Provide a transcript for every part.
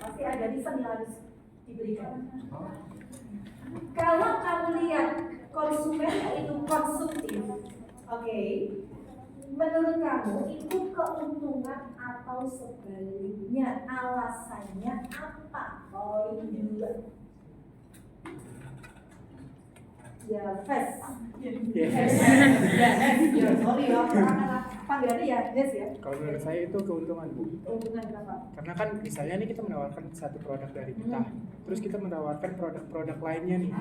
pasti ada reason yang harus diberikan. Kalau kamu lihat konsumennya itu konsumtif, oke, menurut kamu itu keuntungan atau sebaliknya, alasannya apa? Oh iya. Ya, first. Yes. Sorry ya, panggilannya ya, yes ya. Kalau menurut saya itu keuntungan, Bu. Keuntungan kenapa? Karena kan misalnya nih kita menawarkan satu produk dari kita, terus kita menawarkan produk-produk lainnya nih.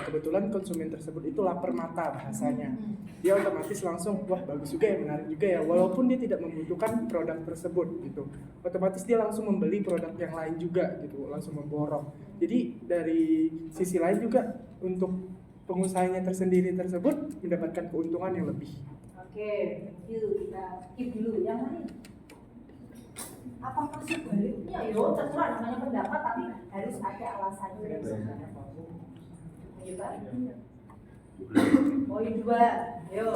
Kebetulan konsumen tersebut itu lapar mata bahasanya. Dia otomatis langsung, wah bagus juga ya, menarik juga ya. Walaupun dia tidak membutuhkan produk tersebut gitu. Otomatis dia langsung membeli produk yang lain juga gitu, langsung memborong. Jadi dari sisi lain juga untuk pengusahanya tersendiri tersebut mendapatkan keuntungan yang lebih. Oke, thank you. Kita keep dulu. Yang lain? Apakah sebaliknya? Yo, terserah namanya pendapat, tapi harus ada alasannya. Ayo, Pak. Poin 2. Yo.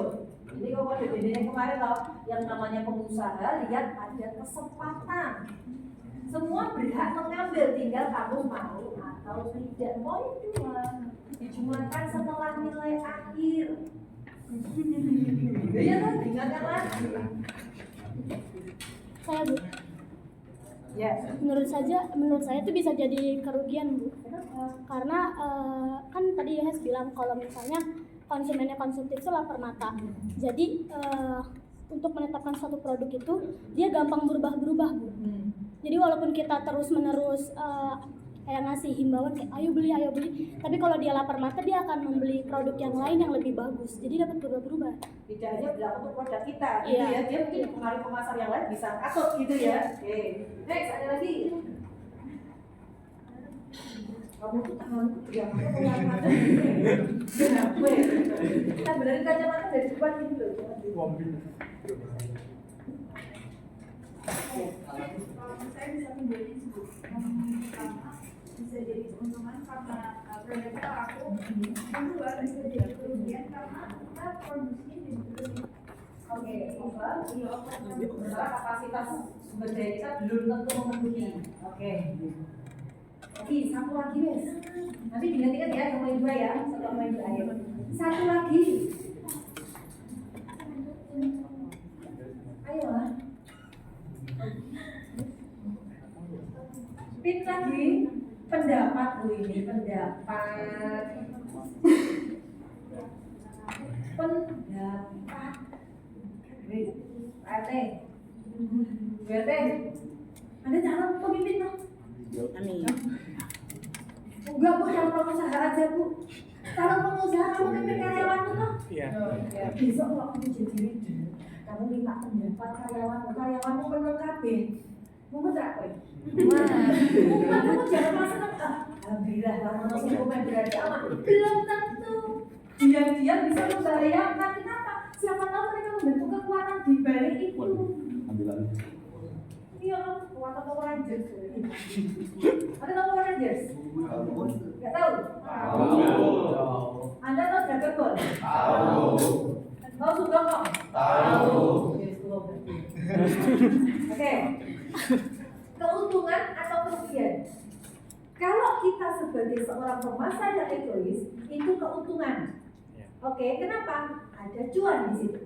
Ini kok ada yang kemarin loh, yang namanya pengusaha lihat ada kesempatan. Semua berhak mengambil, tinggal kamu mau atau tidak. Poin 2. Dijumlahkan setelah nilai akhir. Iya kan, ingatkan lagi. Saya Bu. Ya. Menurut saya itu bisa jadi kerugian Bu. Karena kan tadi Yahya bilang kalau misalnya konsumennya konsumtif itu lapar mata. Jadi untuk menetapkan suatu produk itu dia gampang berubah-berubah Bu. Jadi walaupun kita terus-menerus kayak ngasih himbauan kayak ayo beli, tapi kalau dia lapar mata dia akan membeli produk yang lain yang lebih bagus. Jadi dapat berubah-berubah. Tidak hanya berlaku untuk produk kita, gitu Iya. ya. Dia mungkin pengaruh pemasar yang lain bisa kasut gitu ya. Oke. Next, ada lagi. Kamu tuh tangan yang pengaruh mata. Kenapa? Kita benerin kacamata dari depan gitu loh. Kalau saya bisa menjadi pertama bisa jadi keuntungan karena produknya laku, kedua bisa jadi kerugian karena kita produksinya jadi berlebih. Oke, sementara kapasitas sumber daya kita belum tentu memenuhi. Oke. Oke, satu lagi Wes. Nanti digantikan ya sama yang 2 ya, setelah main akhir. Satu lagi. Ayo lah. Pin lagi pendapat Bu ini, pendapat. Ate, Anda calon pemimpin toh? Amin. Enggak Bu, calon pengusaha aja Bu. Calon pengusaha kamu pimpin karyawanmu toh? Iya. Besok kalau kamu jadi leader, kamu minta pendapat karyawanmu melengkapi. Mau tak kowe? Kamu jangan langsung alhamdulillah lama sih komen berarti aman. Belum tentu. Dia bisa membahayakan. Kenapa? Siapa tahu mereka membentuk kekuatan di balik itu. Ambilan. Iya, kekuatan Power Rangers. Ada tahu Power Rangers? Nggak tahu? Tahu. Anda tahu Dragon Ball? Tahu. Tahu Sugong? Tahu. Oke. Keuntungan atau kerugian? Kalau kita sebagai seorang pemasar yang egois, itu keuntungan. Oke, kenapa? Ada cuan di situ.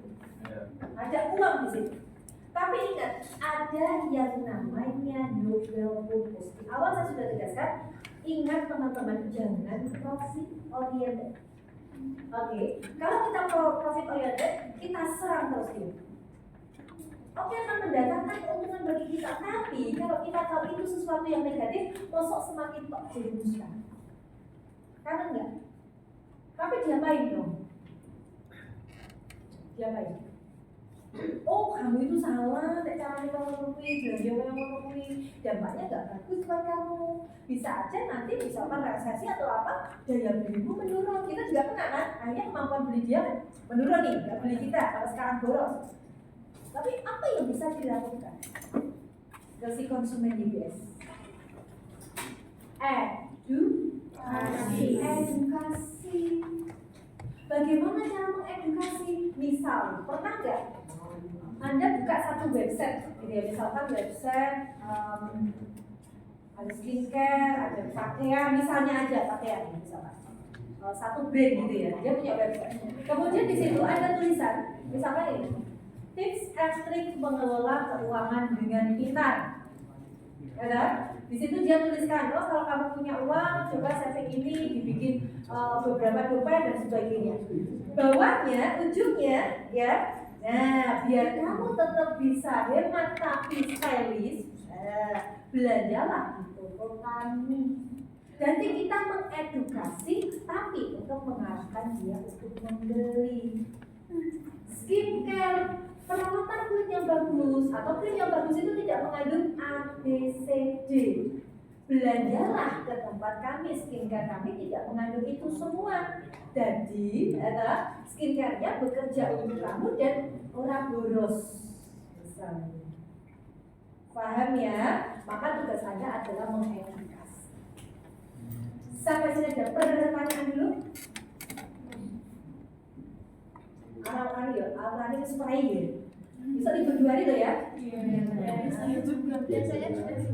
Ada uang di situ. Tapi ingat, ada yang namanya novel purpose. Di awal saya sudah tegaskan, ingat teman-teman, jangan profit oriented. Oke, kalau kita profit oriented, kita serang terus dia. Oke, akan mendatangkan keuntungan bagi kita. Tapi kalau kita tahu itu sesuatu yang negatif, sosok semakin tok jadi musuh. Karena enggak. Tapi diapain dong? Diapain? Oh, kamu itu salah, caranya kamu memenuhi, belanja yang memenuhi, dampaknya nggak bagus buat kamu. Bisa aja nanti misalkan resesi atau apa, daya belimu menurun. Kita juga kena kan, akhirnya kemampuan beli dia menurun nih, nggak beli kita kalau sekarang boros. Tapi apa yang bisa dilakukan? Dari konsumen UBS. Edukasi. Bagaimana cara mengedukasi? Misal, pernah nggak Anda buka satu website, gitu ya, misalkan website Ada skincare, ada pakaian, misalnya aja pakaian, misalkan satu brand gitu ya, dia punya website. Kemudian di situ ada tulisan, misalkan ini, tips and trik mengelola keuangan dengan pintar. Ya, di situ dia tuliskan, oh kalau kamu punya uang, coba saving ini dibikin beberapa dompet dan sebagainya. Bawahnya, ujungnya, ya, nah biar kamu tetap bisa hemat tapi stylish, belanjalah di toko kami. Nanti kita mengedukasi, tapi untuk mengarahkan dia untuk membeli skincare. Perawatan kulit yang bagus atau krim yang bagus itu tidak mengandung ABCD. Belanjalah ke tempat kami, skincare kami tidak mengandung itu semua. Jadi, skincare-nya bekerja untuk kamu dan orang boros. Misalnya. Paham ya? Maka tugas Anda adalah mengedukasi. Sampai sini ada pertanyaan dulu. Arang-arang ya, arang-arang itu spray ya. Bisa berdua loh ya? Iya. Saya juga. Biasanya juga sih.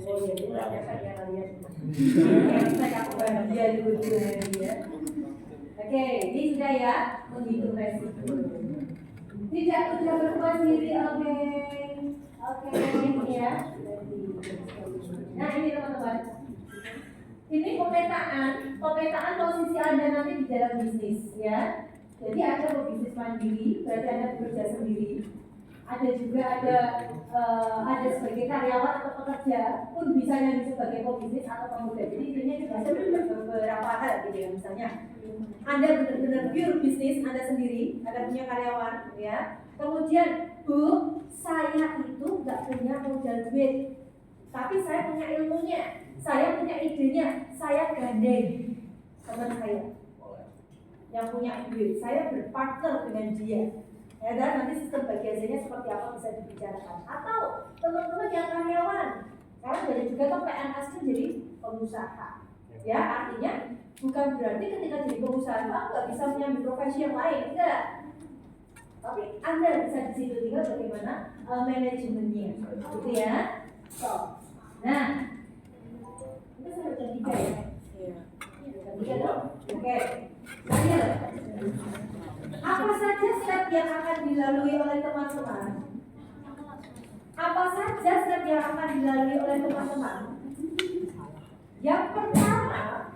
Oh iya, itu nggak biasa ya kalian. Saya aku bahagia berdua ya. Oke, ini sudah ya menghitung resiko. Tidak mudah berubah diri, oke. Oke, ya. Nah ini teman-teman. Ini pemetaan posisi Anda nanti di dalam bisnis ya. Jadi ada pebisnis mandiri, berarti Anda bekerja sendiri. Ada juga ada sebagai karyawan atau pekerja pun bisa jadi sebagai pebisnis atau pemuda. Jadi intinya juga ada beberapa hal gitu ya. Misalnya Anda benar-benar pure bisnis Anda sendiri, Anda punya karyawan ya. Kemudian Bu, saya itu nggak punya modal duit, tapi saya punya ilmunya, saya punya idenya, saya gandeng teman saya yang punya duit, saya berpartner dengan dia. Ya dan nanti sistem bagi hasilnya seperti apa bisa dibicarakan. Atau teman-teman yang karyawan, sekarang jadi juga kan PNS kan jadi pengusaha. Ya artinya bukan berarti ketika jadi pengusaha itu aku nggak bisa mengambil profesi yang lain, enggak. Tapi Anda bisa di situ tinggal bagaimana manajemennya, gitu ya. So, nah, ini saya udah 3 ya. Iya. Oke. Apa saja step yang akan dilalui oleh teman-teman? Apa saja step yang akan dilalui oleh teman-teman? Yang pertama,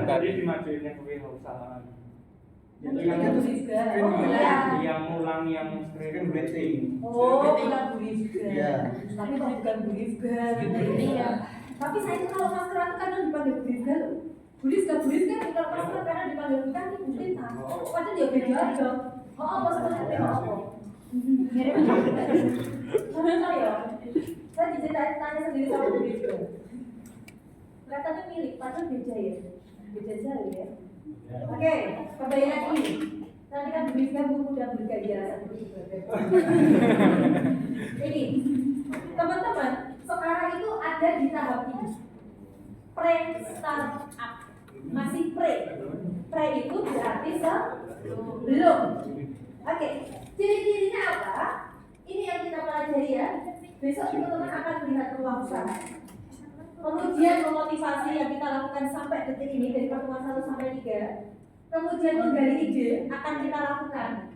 tadi dimajuinnya kewirausahaan. Yang ngulang yang screen rating. Oh, bukan briefing. Iya. Tapi bukan briefing. Iya. Tapi saya itu kalau masker itu kadang dipanggil briefing loh. Briefing kalau masker karena dipanggil bukan itu bintang. Padahal dia beda aja. Oh, maksudnya apa? Mirip. Mana ya? Saya diceritain tanya sendiri sama briefing. Kelihatannya mirip, padahal beda ya. Beda jauh ya. Oke, kebayang ini. Nanti kan briefing buku dan bergaya ini, teman-teman, sekarang itu ada di tahap ini. Pre-startup. Masih pre. Pre itu berarti belum. Oke, ciri-cirinya apa? Ini yang kita pelajari ya. Besok teman-teman akan melihat peluang usaha. Kemudian memotivasi yang kita lakukan sampai detik ini dari pertemuan 1 sampai 3. Kemudian menggali ide akan kita lakukan.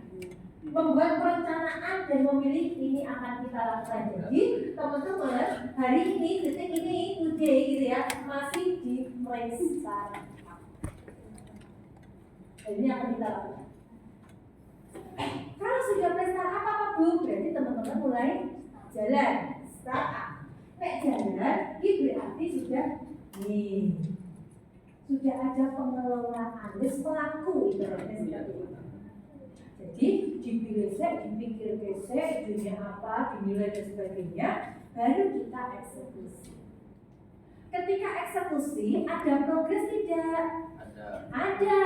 Membuat perencanaan dan memilih ini akan kita lakukan. Jadi teman-teman hari ini detik ini today gitu ya masih di pre-startup. Ini akan kita lakukan. Kalau sudah pre-startup apa Bu? Berarti teman-teman mulai jalan startup. Nek jalan, ini berarti sudah ada pengelolaan, pelaku ibaratnya seperti itu. Jadi dipikir besek, idenya apa, dinilai dan sebagainya, baru kita eksekusi. Ketika eksekusi, ada progres tidak? Ada.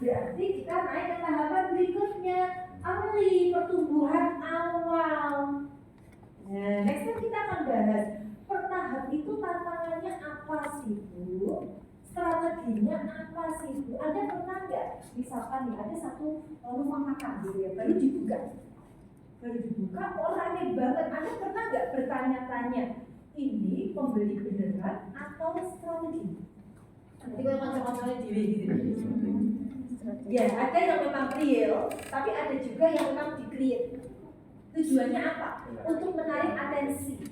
Berarti kita naik ke tahapan berikutnya, early, pertumbuhan awal. Nah, next time kita akan bahas. Per tahap itu tantangannya apa sih Bu? strateginya apa sih Bu? Anda pernah nggak misalkan nih ada satu rumah makan gitu ya, baru dibuka orangnya banget. Anda pernah nggak bertanya-tanya ini pembeli beneran atau strategi? Nanti kalau macam-macamnya diri gitu. Ya, ada yang memang real, tapi ada juga yang memang di-create. Tujuannya apa? Untuk menarik atensi.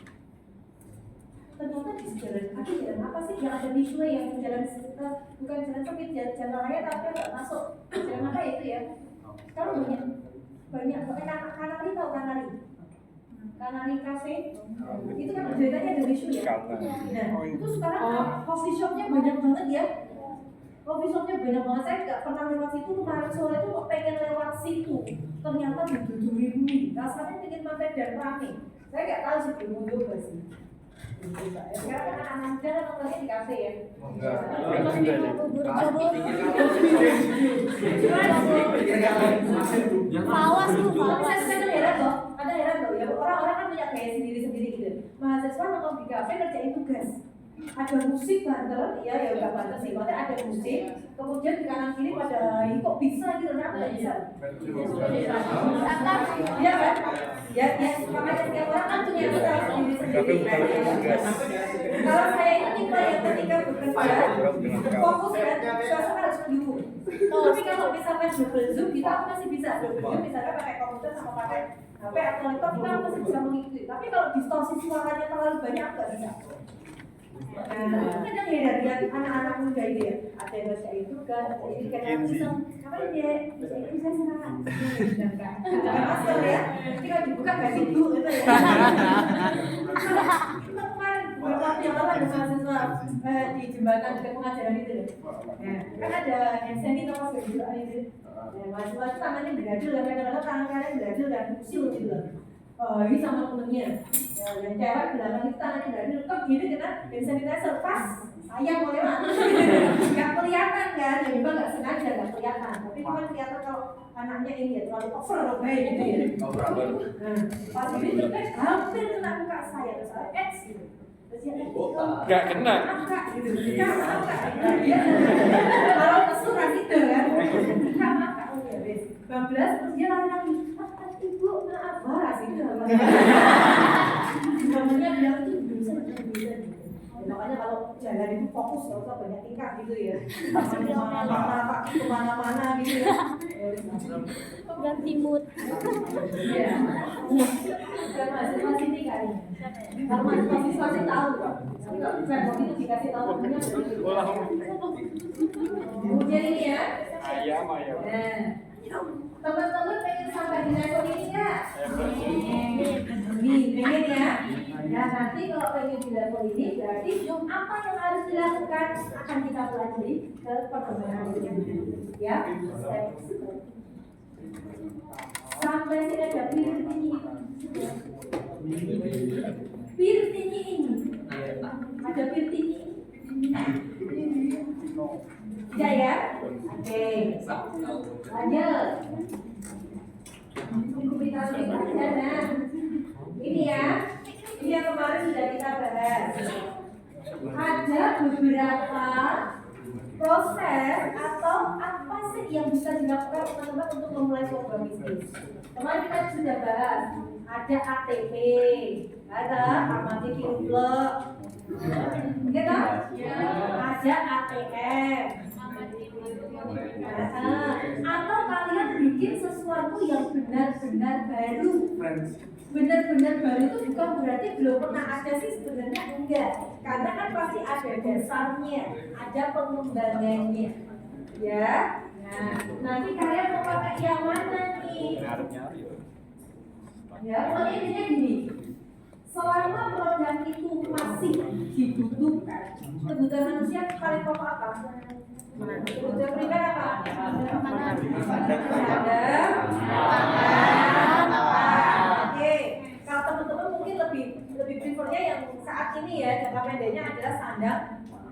Ternyata di jalan apa sih yang ada visual yang jalan bukan jalan sempit, jalan raya tapi nggak masuk. Jalan apa itu ya? Sekarang banyak Kanari, tahu Kanari Cafe itu kan ceritanya ada visual ya. Nah itu sekarang coffee shopnya banyak banget ya. Coffee shopnya banyak banget. Saya nggak pernah lewat situ, kemarin sore itu kok pengen lewat situ. Ternyata didudui, rasanya pengen mampir dan rame. Saya nggak tahu sih belum nyoba sih. Sekarang kan anak muda kan nongkrongnya di kafe ya. Fawas tuh, fawas. Ada heran loh ya, orang-orang kan punya gaya sendiri-sendiri gitu. Mahasiswa nongkrong di kafe kerjain tugas. Ada musik banter, ya udah banter sih. Maksudnya ada musik, kemudian di kanan kiri pada kok bisa gitu, kenapa nggak bisa? Iya kan? Ya, makanya setiap orang kan punya kita sendiri-sendiri. Kalau saya ini tipe yang ketika bekerja, fokus dan suasana harus mendukung. Tapi kalau misalkan double zoom, kita masih bisa double zoom, misalnya pakai komputer sama pakai HP atau laptop, kita masih bisa mengikuti. Tapi kalau distorsi suaranya terlalu banyak, nggak bisa. Nah, kadang ya dari anak-anak muda itu ya, ada yang baca itu kan, jadi kadang bisa, apa dia bisa senang, nggak masuk ya, jadi kalau dibuka nggak situ gitu ya. Kita kemarin beberapa waktu yang lalu ada mahasiswa di jembatan dekat pengajaran itu loh. Kan ada hand sanitizer pas gitu itu. Mahasiswa itu tangannya beradil, kadang-kadang tangan kanannya beradil dan usil gitu loh. Ini sama temennya, yang cewek belakang itu tangannya beradil, kok gini kena hand sanitizer pas saya mau lewat, nggak kelihatan kan, ya memang nggak sengaja nggak kelihatan, tapi kan kelihatan kalau anaknya ini ya terlalu over baik gitu ya. Pas ini terus hampir kena muka saya, terus saya gitu. Nggak kena. Gitu. Kalau kesuran gitu kan, nggak maka ya bes. 12 terus dia lari-lari. Ibu maaf marah sih namanya bilang itu bisa. Makanya kalau jalan itu fokus, nggak usah banyak tingkah gitu ya. Kemana-mana, kaki kemana-mana gitu ya. Ganti mood. Iya. Bukan mahasiswa sini kayaknya. Kalau mahasiswa sih tahu kok. Tapi kalau framework itu dikasih tahu punya. Kemudian ini ya. Ayam. Teman-teman pengen sampai di level ini nggak? Pengen ya? Ya nanti kalau pengen di level ini berarti apa yang harus dilakukan akan kita pelajari ke perkembangan berikutnya. Ya. Sampai sini ada Pirtini. Pirtini ini. Ada Pirtini. Tidak ya? Oke. Lanjut. Kita nah. Ini ya. Ini yang kemarin sudah kita bahas. Ada beberapa proses atau apa sih yang bisa dilakukan teman-teman untuk memulai program bisnis. Kemarin kita sudah bahas. Ada ATP, ada amati kirublok, gitu? Ada ATM. Atau kalian bikin sesuatu yang benar-benar baru. Benar-benar baru itu bukan berarti belum pernah ada sih, sebenarnya enggak. Karena kan pasti ada dasarnya, ada pengembangannya. Ya. Nah, nanti kalian mau pakai yang mana nih? Ya, pokoknya intinya gini. Selama produk itu masih dibutuhkan, kebutuhan manusia paling pokok apa? Kebutuhan primer apa? Oke, kalau teman-teman mungkin lebih prefernya yang saat ini ya, jangka pendeknya adalah sandang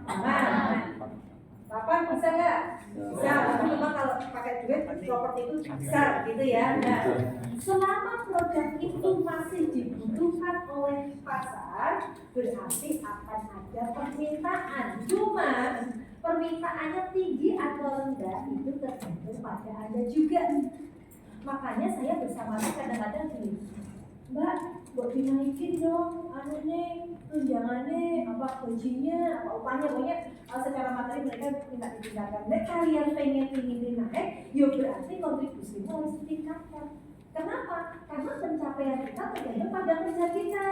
pangan. Kapan bisa nggak? Bisa, tapi memang kalau pakai duit properti itu besar gitu ya. Nah, selama produk itu masih dibutuhkan oleh pasar, berarti akan ada permintaan. Cuma permintaannya tinggi atau rendah itu tergantung pada Anda juga. Makanya saya bersama kadang-kadang gini, Mbak, buat dinaikin dong, tunjangannya, gajinya, upahnya, pokoknya secara materi mereka minta ditingkatkan. Dan kalian pengen ini naik, ya berarti kontribusimu harus ditingkatkan. Kenapa? Karena pencapaian kita tergantung pada kerja kita.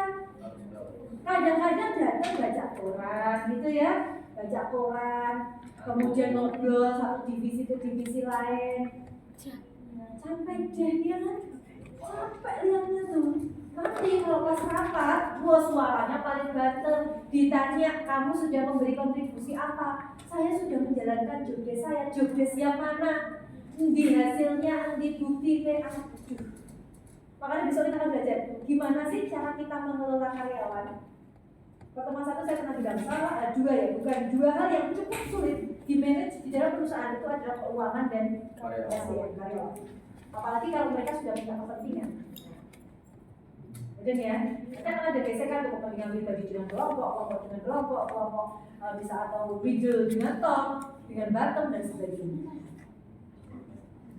Kadang-kadang datang baca koran gitu ya, baca koran, kemudian ngobrol satu divisi ke divisi lain. Sampai deh ya kan, capek lihatnya tuh. Nanti kalau pas rapat, suaranya paling ganteng. Ditanya, kamu sudah memberi kontribusi apa? Saya sudah menjalankan job desk saya. Job desk yang mana? Di hasilnya, di bukti, Makanya besok kita akan belajar gimana sih cara kita mengelola karyawan. Pertemuan satu saya pernah bilang salah, ada dua hal yang cukup sulit di manage di dalam perusahaan itu adalah keuangan dan karyawan. Apalagi kalau mereka sudah punya kepentingan. Betul ya? Kan ada gesekan tuh kepentingan pribadi dengan kelompok dengan kelompok bisa atau middle dengan top, dengan bottom dan sebagainya.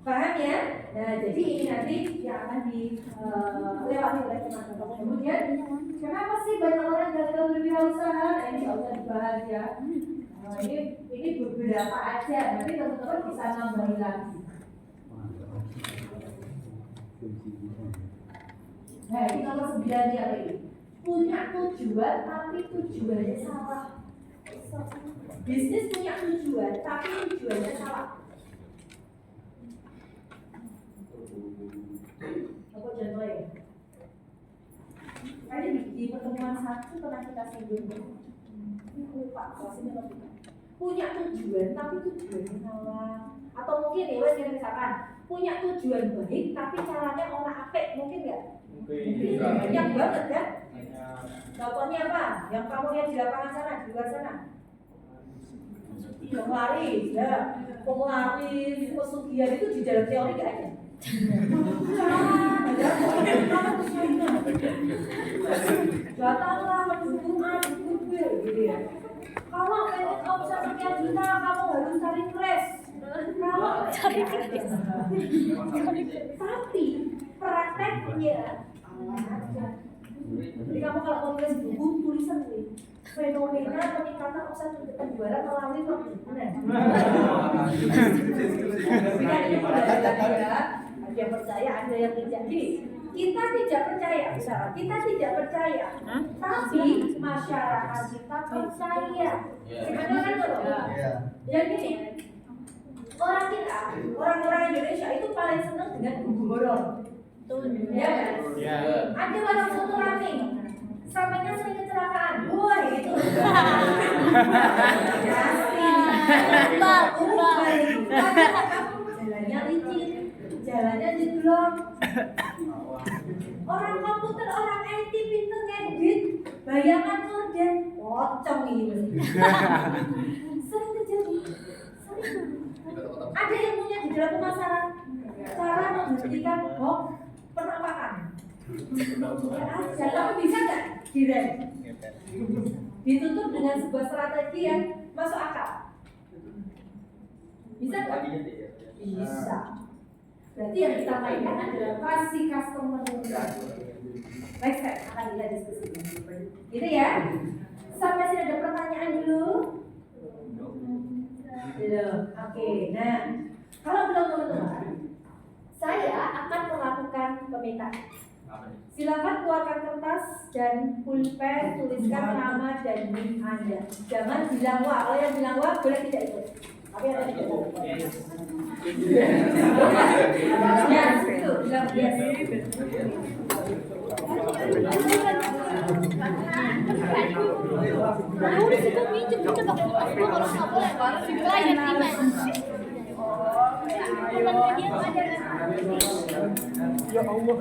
Paham ya? Nah, jadi ini nanti yang akan dilewati oleh teman-teman. Kemudian, kenapa sih banyak orang gagal berwirausaha? Nah, ini nggak usah dibahas ya. Ini beberapa aja. Nanti teman-teman bisa nambahin lagi. Nah, ini nomor 9 ya lagi. Punya tujuan tapi tujuannya salah. Bisnis punya tujuan tapi tujuannya salah. Apa contohnya? Tadi di pertemuan satu pernah kita singgung. Lupa, kelasnya lupa. Punya tujuan tapi tujuannya salah. Atau mungkin ya, misalkan punya tujuan baik tapi caranya orang apik, mungkin nggak? Mungkin banyak banget kan? Contohnya apa? Yang kamu lihat di lapangan sana, di luar sana? Penglaris, ya. Penglaris, pesugihan itu di dalam teori nggak ada. Datanglah Jumat, gitu ya. Kalau pengen omset sekian juta, kamu harus cari crash. Cari crash. Tapi prakteknya, jadi kamu kalau mau tulis buku, tulisan nih. Fenomena peningkatan omset penjualan melalui perkebunan. Ada yang percaya, ada yang tidak. Kita tidak percaya, misalnya kita tidak percaya, tapi masyarakat kita percaya. Gimana kan loh? Yang gini, orang Indonesia itu paling senang dengan bumbu goreng. Ya kan? Ada warung soto rame, sampainya sering kecelakaan. Wah itu. Jalannya licin, jalannya jeblok. Orang komputer, orang IT pinter ngedit, bayangan model, pocong ini. Sering terjadi. Ada yang punya di dalam pemasaran cara membuktikan penampakan. Tapi bisa nggak direm? Ditutup dengan sebuah strategi yang masuk akal. Bisa nggak? Bisa. Berarti yang kita mainkan adalah kasih customer mudah. Next step akan kita diskusikan. Gitu ya. Sampai sini ada pertanyaan dulu? Belum. Oke. Nah, kalau belum teman-teman, saya akan melakukan pemintaan. Silakan keluarkan kertas dan pulpen, tuliskan nama dan NIK Anda. Jangan bilang wah, kalau yang bilang wah boleh tidak ikut. Tapi ada yang ikut. Ya, itu bilang yes. Udah situ minjem coba aku kalau nggak boleh klien email. Ya Allah,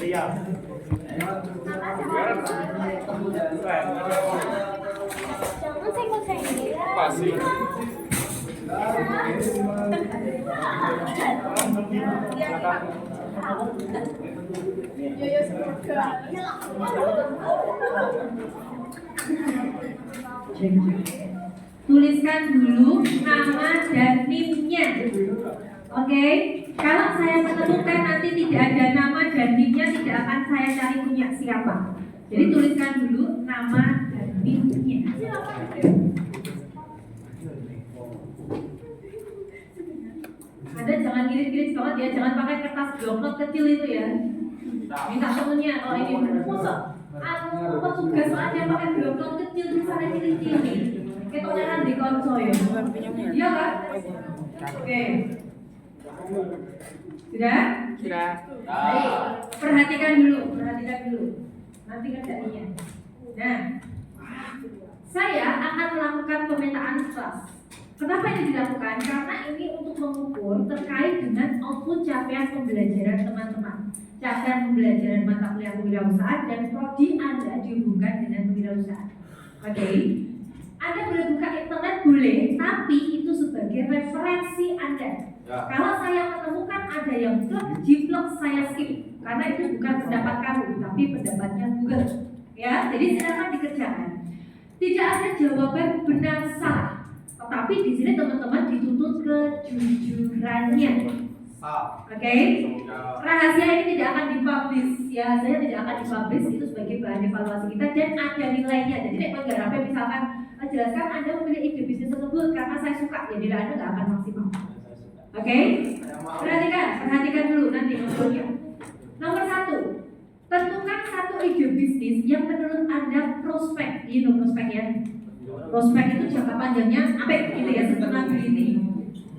Lihat. Jangan senggol-senggol. pasti. Yoyo semoga. Tuliskan dulu nama dan NIM-nya. Oke, kalau saya menemukan nanti tidak ada nama dan NIM-nya, tidak akan saya cari punya siapa. Jadi tuliskan dulu nama dan NIM-nya. Ada jangan giris-giris banget ya, jangan pakai kertas bloknot kecil itu ya. Minta temennya, oh ini masa petugas aja pakai bloknot kecil tulisannya cilik-cilik. Ketonyanan di konco ya. Iya kan? Oke. Sudah? Sudah. Baik. Perhatikan dulu. Nanti kerjanya. Nah, saya akan melakukan pemetaan kelas. Kenapa ini dilakukan? Karena ini untuk mengukur terkait dengan output capaian pembelajaran teman-teman. Capaian pembelajaran mata kuliah kewirausahaan dan prodi Anda dihubungkan dengan kewirausahaan. Oke. Anda boleh buka internet boleh, tapi itu sebagai referensi Anda. Ya. Kalau saya menemukan ada yang jiplak saya skip karena itu bukan pendapat kamu, tapi pendapatnya Google. Ya, jadi silakan dikerjakan. Tidak ada jawaban benar salah. Tetapi di sini teman-teman dituntut kejujurannya. Oke? Rahasia ini tidak akan dipublish ya, saya tidak akan dipublish, itu sebagai bahan evaluasi kita dan ada nilainya. Jadi nek penggarapnya misalkan jelaskan Anda memilih ide bisnis tersebut karena saya suka, ya nilai Anda nggak akan maksimal. Oke? Perhatikan dulu nanti usulnya. Nomor 1, tentukan satu ide bisnis yang menurut Anda prospek. Prospek ya. Prospek itu jangka panjangnya apa gitu ya, sustainability.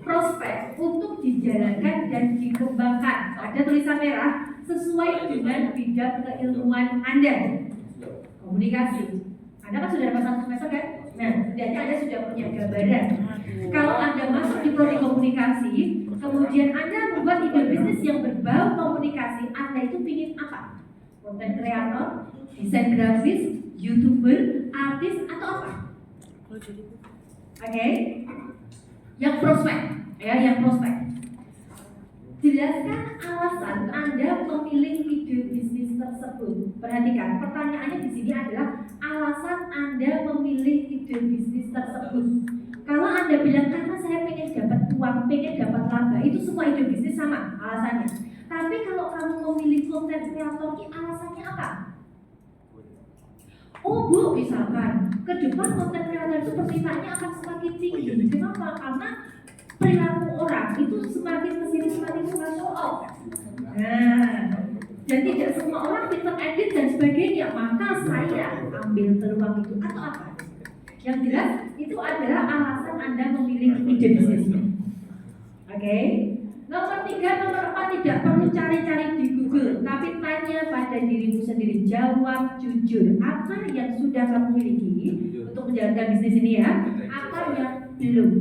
Prospek untuk dijalankan dan dikembangkan. Ada tulisan merah sesuai dengan bidang keilmuan Anda. Komunikasi. Anda kan sudah dapat 1 semester kan? Nah, setidaknya Anda sudah punya gambaran. Kalau Anda masuk di prodi komunikasi, kemudian Anda membuat ide bisnis yang berbau komunikasi, Anda itu ingin apa? Content creator, desain grafis, YouTuber, artis, atau apa? Oke? Yang prospek, ya, yang prospek. Jelaskan alasan Anda memilih ide bisnis tersebut. Perhatikan, pertanyaannya di sini adalah alasan Anda memilih ide bisnis tersebut. Kalau Anda bilang karena saya pengen dapat uang, pengen dapat laba, itu semua ide bisnis sama alasannya. Tapi kalau kamu memilih content creator, alasannya apa? Oh Bu, misalkan ke depan content creator itu permintaannya akan semakin tinggi. Kenapa? Karena perilaku orang itu semakin kesini semakin suka show off. Nah, dan tidak semua orang pintar edit dan sebagainya. Maka saya ambil peluang itu atau apa? Yang jelas itu adalah alasan Anda memilih ide bisnisnya. Oke? Nomor 3, nomor 4 tidak perlu cari-cari di Google, tapi tanya pada dirimu sendiri. Jawab jujur. Apa yang sudah kamu miliki untuk menjalankan bisnis ini ya? Apa yang belum?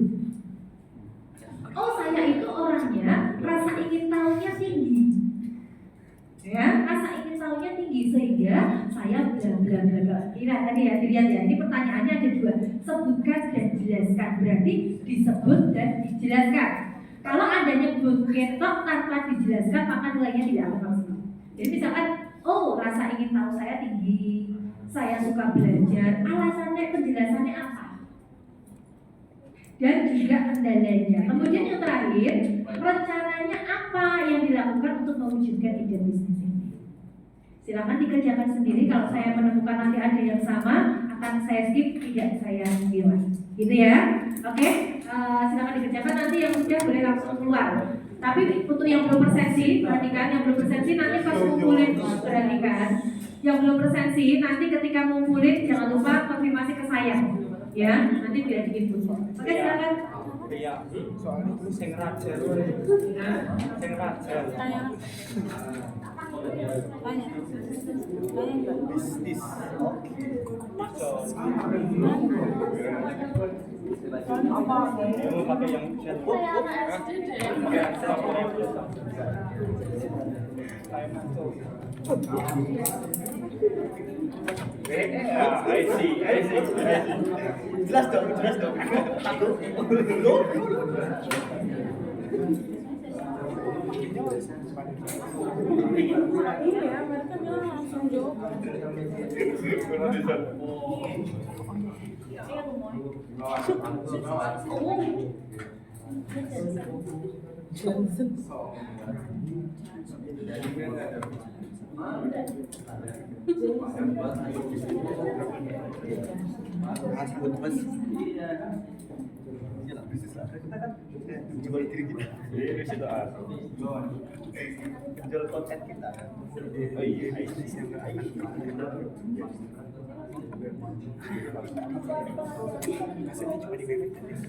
Oh, saya itu orangnya rasa ingin tahunya tinggi. Ya, rasa ingin tahunya tinggi sehingga saya bla bla bla bla. Ini tadi ya, dilihat ya. Ini pertanyaannya ada 2. Sebutkan dan jelaskan. Berarti disebut dan dijelaskan. Kalau Anda nyebut ketok tanpa dijelaskan, maka nilainya tidak akan maksimal. Jadi misalkan, oh rasa ingin tahu saya tinggi, saya suka belajar, alasannya, penjelasannya apa? Dan juga kendalanya. Kemudian yang terakhir, rencananya apa yang dilakukan untuk mewujudkan ide bisnis ini? Silakan dikerjakan sendiri. Kalau saya menemukan nanti ada yang sama, akan saya skip, tidak saya nilai. Gitu ya? Oke? Silakan dikerjakan, nanti yang sudah boleh langsung keluar. Tapi untuk yang belum bersensi, perhatikan yang belum bersensi nanti pas ngumpulin, perhatikan yang belum bersensi nanti ketika ngumpulin jangan lupa konfirmasi ke saya, ya nanti biar diinput. Oke, silakan. Iya, soalnya itu sing raja. Sing raja. Bisnis. Apa? Mau pakai yang chat. I see. Jelas dong. Takut. depannya. Iya, mereka bilang langsung jawab. Jual diri kita. Ini sudah jual konten kita. Oh iya. Hasilnya cuma di memek aja.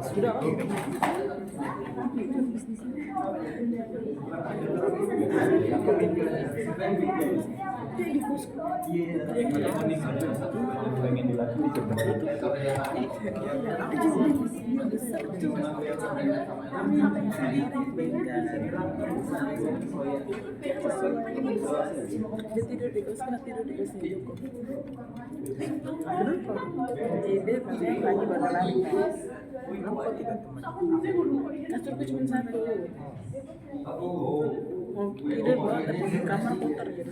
Sudah kan? Pengen dilatih Dia tidur di kos, kena tidur di kosnya Joko. Kenapa? Jadi katanya pagi baru lari. Kenapa tidak teman? Kasurku cuma satu. Mau tidur bawa tapi di kamar putar gitu.